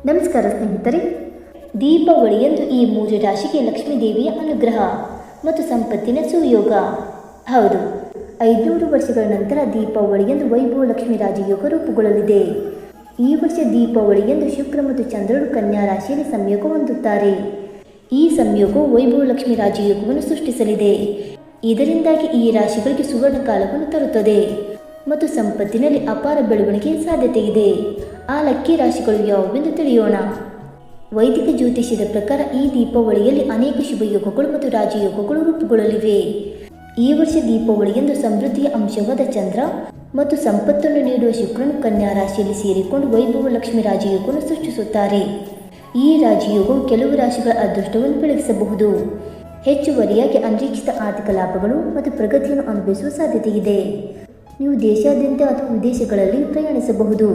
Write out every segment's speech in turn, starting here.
ನಮಸ್ಕಾರ ಸ್ನೇಹಿತರೆ. ದೀಪಾವಳಿಯಂದು ಈ 3 ರಾಶಿಗೆ ಲಕ್ಷ್ಮೀ ದೇವಿಯ ಅನುಗ್ರಹ ಮತ್ತು ಸಂಪತ್ತಿನ ಸುಯೋಗ. ಹೌದು, 500 ವರ್ಷಗಳ ನಂತರ ದೀಪಾವಳಿಯಂದು ವೈಭವ ಲಕ್ಷ್ಮೀ ರಾಜಯೋಗ ರೂಪುಗೊಳ್ಳಲಿದೆ. ಈ ವರ್ಷ ದೀಪಾವಳಿಯಂದು ಶುಕ್ರ ಮತ್ತು ಚಂದ್ರರು ಕನ್ಯಾ ರಾಶಿಯಲ್ಲಿ ಸಂಯೋಗ ಹೊಂದುತ್ತಾರೆ. ಈ ಸಂಯೋಗವು ವೈಭವ ಲಕ್ಷ್ಮೀ ರಾಜಯೋಗವನ್ನು ಸೃಷ್ಟಿಸಲಿದೆ. ಇದರಿಂದಾಗಿ ಈ ರಾಶಿಗಳಿಗೆ ಸುವರ್ಣ ಕಾಲವನ್ನು ತರುತ್ತದೆ ಮತ್ತು ಸಂಪತ್ತಿನಲ್ಲಿ ಅಪಾರ ಬೆಳವಣಿಗೆಯ ಸಾಧ್ಯತೆ ಇದೆ. ಆ ಲಕ್ಕಿ ರಾಶಿಗಳು ಯಾವುವೆಂದು ತಿಳಿಯೋಣ. ವೈದಿಕ ಜ್ಯೋತಿಷ್ಯದ ಪ್ರಕಾರ ಈ ದೀಪಾವಳಿಯಲ್ಲಿ ಅನೇಕ ಶುಭಯೋಗಗಳು ಮತ್ತು ರಾಜಯೋಗಗಳು ರೂಪುಗೊಳ್ಳಲಿವೆ. ಈ ವರ್ಷ ದೀಪಾವಳಿಯಂದು ಸಮೃದ್ಧಿಯ ಅಂಶವಾದ ಚಂದ್ರ ಮತ್ತು ಸಂಪತ್ತನ್ನು ನೀಡುವ ಶುಕ್ರನು ಕನ್ಯಾ ರಾಶಿಯಲ್ಲಿ ಸೇರಿಕೊಂಡು ವೈಭವ ಲಕ್ಷ್ಮಿ ರಾಜಯೋಗವನ್ನು ಸೃಷ್ಟಿಸುತ್ತಾರೆ. ಈ ರಾಜಯೋಗವು ಕೆಲವು ರಾಶಿಗಳ ಅದೃಷ್ಟವನ್ನು ಬೆಳಗಿಸಬಹುದು. ಹೆಚ್ಚುವರಿಯಾಗಿ ಅನಿರೀಕ್ಷಿತ ಆರ್ಥಿಕ ಲಾಭಗಳು ಮತ್ತು ಪ್ರಗತಿಯನ್ನು ಅನುಭವಿಸುವ ಸಾಧ್ಯತೆ ಇದೆ. ನೀವು ದೇಶಾದ್ಯಂತ ಅಥವಾ ವಿದೇಶಗಳಲ್ಲಿ ಪ್ರಯಾಣಿಸಬಹುದು.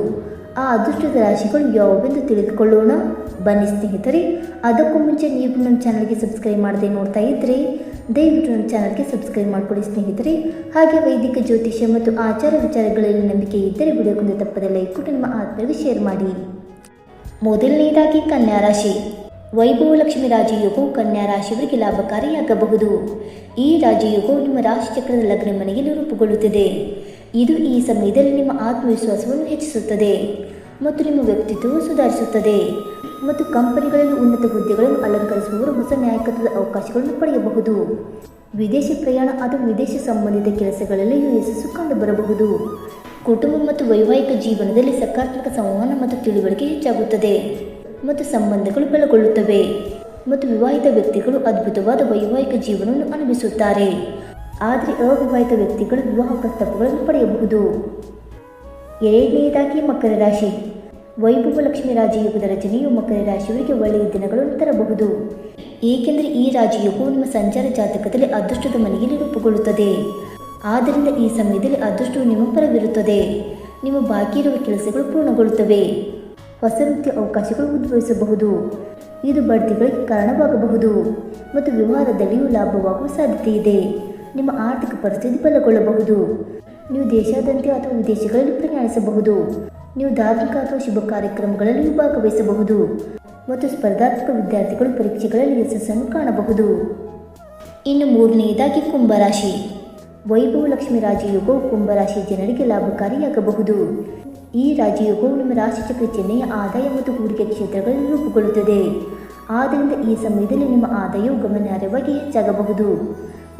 ಆ ಅದೃಷ್ಟದ ರಾಶಿಗಳು ಯಾವುವೆಂದು ತಿಳಿದುಕೊಳ್ಳೋಣ ಬನ್ನಿ ಸ್ನೇಹಿತರೆ. ಅದಕ್ಕೂ ಮುಂಚೆ ನೀವು ನಮ್ಮ ಚಾನಲ್ಗೆ ಸಬ್ಸ್ಕ್ರೈಬ್ ಮಾಡದೆ ನೋಡ್ತಾ ಇದ್ದರೆ ದಯವಿಟ್ಟು ನಮ್ಮ ಚಾನಲ್ಗೆ ಸಬ್ಸ್ಕ್ರೈಬ್ ಮಾಡಿಕೊಳ್ಳಿ ಸ್ನೇಹಿತರೆ. ಹಾಗೆ ವೈದಿಕ ಜ್ಯೋತಿಷ್ಯ ಮತ್ತು ಆಚಾರ ವಿಚಾರಗಳಲ್ಲಿ ನಂಬಿಕೆ ಇದ್ದರೆ ವಿಡಿಯೋಗೊಂದು ತಪ್ಪದೆ ಲೈಕ್ ಕೊಟ್ಟು ನಿಮ್ಮ ಆತ್ಮರಿಗೆ ಶೇರ್ ಮಾಡಿ. ಮೊದಲನೆಯದಾಗಿ ಕನ್ಯಾ ರಾಶಿ. ವೈಭವ ಲಕ್ಷ್ಮಿ ರಾಜಯೋಗವು ಕನ್ಯಾ ರಾಶಿಯವರಿಗೆ ಲಾಭಕಾರಿಯಾಗಬಹುದು. ಈ ರಾಜಯೋಗವು ನಿಮ್ಮ ರಾಶಿ ಚಕ್ರದ ಲಗ್ನ ಮನೆಯಲ್ಲಿ ರೂಪುಗೊಳ್ಳುತ್ತದೆ. ಇದು ಈ ಸಮಯದಲ್ಲಿ ನಿಮ್ಮ ಆತ್ಮವಿಶ್ವಾಸವನ್ನು ಹೆಚ್ಚಿಸುತ್ತದೆ ಮತ್ತು ನಿಮ್ಮ ವ್ಯಕ್ತಿತ್ವವು ಸುಧಾರಿಸುತ್ತದೆ ಮತ್ತು ಕಂಪನಿಗಳಲ್ಲಿ ಉನ್ನತ ಹುದ್ದೆಗಳನ್ನು ಅಲಂಕರಿಸುವವರು ಹೊಸ ನಾಯಕತ್ವದ ಅವಕಾಶಗಳನ್ನು ಪಡೆಯಬಹುದು. ವಿದೇಶಿ ಪ್ರಯಾಣ ಅಥವಾ ವಿದೇಶಿ ಸಂಬಂಧಿತ ಕೆಲಸಗಳಲ್ಲಿಯೂ ಯಶಸ್ಸು ಕಂಡುಬರಬಹುದು. ಕುಟುಂಬ ಮತ್ತು ವೈವಾಹಿಕ ಜೀವನದಲ್ಲಿ ಸಕಾರಾತ್ಮಕ ಸಂವಹನ ಮತ್ತು ತಿಳುವಳಿಕೆ ಹೆಚ್ಚಾಗುತ್ತದೆ ಮತ್ತು ಸಂಬಂಧಗಳು ಬಲಗೊಳ್ಳುತ್ತವೆ ಮತ್ತು ವಿವಾಹಿತ ವ್ಯಕ್ತಿಗಳು ಅದ್ಭುತವಾದ ವೈವಾಹಿಕ ಜೀವನವನ್ನು ಅನುಭವಿಸುತ್ತಾರೆ. ಆದರೆ ಅವಿವಾಹಿತ ವ್ಯಕ್ತಿಗಳು ವಿವಾಹ ಪ್ರಸ್ತಾಪಗಳನ್ನು ಪಡೆಯಬಹುದು. ಎರಡನೆಯದಾಗಿ ಮಕರ ರಾಶಿ. ವೈಭವ ಲಕ್ಷ್ಮಿ ರಾಜಯೋಗದ ರಚನೆಯು ಮಕರ ರಾಶಿಯವರಿಗೆ ಒಳ್ಳೆಯ ದಿನಗಳನ್ನು ತರಬಹುದು. ಏಕೆಂದರೆ ಈ ರಾಜಯೋಗವು ನಿಮ್ಮ ಸಂಚಾರ ಜಾತಕದಲ್ಲಿ ಅದೃಷ್ಟದ ಮನೆಯಲ್ಲಿ ರೂಪುಗೊಳ್ಳುತ್ತದೆ. ಆದ್ದರಿಂದ ಈ ಸಮಯದಲ್ಲಿ ಅದೃಷ್ಟವು ನಿಮ್ಮ ಪರವಿರುತ್ತದೆ. ನಿಮ್ಮ ಬಾಕಿ ಇರುವ ಕೆಲಸಗಳು ಪೂರ್ಣಗೊಳ್ಳುತ್ತವೆ. ಹೊಸ ವೃತ್ತಿಯ ಅವಕಾಶಗಳು ಉದ್ಭವಿಸಬಹುದು. ಇದು ಬಡ್ತಿಗಳಿಗೆ ಕಾರಣವಾಗಬಹುದು ಮತ್ತು ವ್ಯವಹಾರದಲ್ಲಿಯೂ ಲಾಭವಾಗುವ ಸಾಧ್ಯತೆ ಇದೆ. ನಿಮ್ಮ ಆರ್ಥಿಕ ಪರಿಸ್ಥಿತಿ ಬಲಗೊಳ್ಳಬಹುದು. ನೀವು ದೇಶಾದ್ಯಂತ ಅಥವಾ ವಿದೇಶಗಳಲ್ಲಿ ಪ್ರಯಾಣಿಸಬಹುದು. ನೀವು ಧಾರ್ಮಿಕ ಅಥವಾ ಶುಭ ಕಾರ್ಯಕ್ರಮಗಳಲ್ಲಿ ಭಾಗವಹಿಸಬಹುದು ಮತ್ತು ಸ್ಪರ್ಧಾತ್ಮಕ ವಿದ್ಯಾರ್ಥಿಗಳು ಪರೀಕ್ಷೆಗಳಲ್ಲಿ ಯಶಸ್ಸನ್ನು ಕಾಣಬಹುದು. ಇನ್ನು ಮೂರನೆಯದಾಗಿ ಕುಂಭರಾಶಿ. ವೈಭವ ಲಕ್ಷ್ಮಿ ರಾಜಯೋಗವು ಕುಂಭರಾಶಿಯ ಜನರಿಗೆ ಲಾಭಕಾರಿಯಾಗಬಹುದು. ಈ ರಾಜಯೋಗವು ನಿಮ್ಮ ರಾಶಿಚಕ್ರ ಚಿಹ್ನೆಯ ಆದಾಯ ಮತ್ತು ಹೂಡಿಕೆ ಕ್ಷೇತ್ರಗಳಲ್ಲಿ ರೂಪುಗೊಳ್ಳುತ್ತದೆ. ಆದ್ದರಿಂದ ಈ ಸಮಯದಲ್ಲಿ ನಿಮ್ಮ ಆದಾಯವು ಗಮನಾರ್ಹವಾಗಿ ಹೆಚ್ಚಾಗಬಹುದು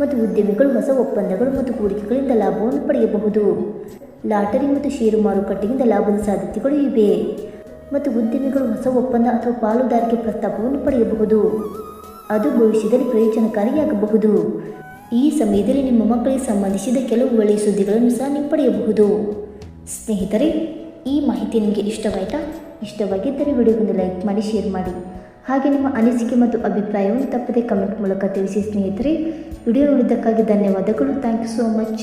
ಮತ್ತು ಉದ್ಯಮಿಗಳು ಹೊಸ ಒಪ್ಪಂದಗಳು ಮತ್ತು ಹೂಡಿಕೆಗಳಿಂದ ಲಾಭವನ್ನು ಪಡೆಯಬಹುದು. ಲಾಟರಿ ಮತ್ತು ಷೇರು ಮಾರುಕಟ್ಟೆಯಿಂದ ಲಾಭದ ಸಾಧ್ಯತೆಗಳು ಇವೆ ಮತ್ತು ಉದ್ಯಮಿಗಳು ಹೊಸ ಒಪ್ಪಂದ ಅಥವಾ ಪಾಲುದಾರಿಕೆ ಪ್ರಸ್ತಾಪವನ್ನು ಪಡೆಯಬಹುದು. ಅದು ಭವಿಷ್ಯದಲ್ಲಿ ಪ್ರಯೋಜನಕಾರಿಯಾಗಬಹುದು. ಈ ಸಮಯದಲ್ಲಿ ನಿಮ್ಮ ಮಕ್ಕಳಿಗೆ ಸಂಬಂಧಿಸಿದ ಕೆಲವು ಒಳ್ಳೆಯ ಸುದ್ದಿಗಳನ್ನು ಸಹ ನೀವು ಪಡೆಯಬಹುದು. ಸ್ನೇಹಿತರೆ, ಈ ಮಾಹಿತಿ ನಿಮಗೆ ಇಷ್ಟವಾಯಿತಾ? ಇಷ್ಟವಾಗಿದ್ದರೆ ವಿಡಿಯೋಗೊಂದು ಲೈಕ್ ಮಾಡಿ, ಶೇರ್ ಮಾಡಿ. ಹಾಗೆ ನಿಮ್ಮ ಅನಿಸಿಕೆ ಮತ್ತು ಅಭಿಪ್ರಾಯವನ್ನು ತಪ್ಪದೆ ಕಮೆಂಟ್ ಮೂಲಕ ತಿಳಿಸಿ ಸ್ನೇಹಿತರೆ. ವಿಡಿಯೋ ನೋಡಿದ್ದಕ್ಕಾಗಿ ಧನ್ಯವಾದಗಳು. Thank you so much.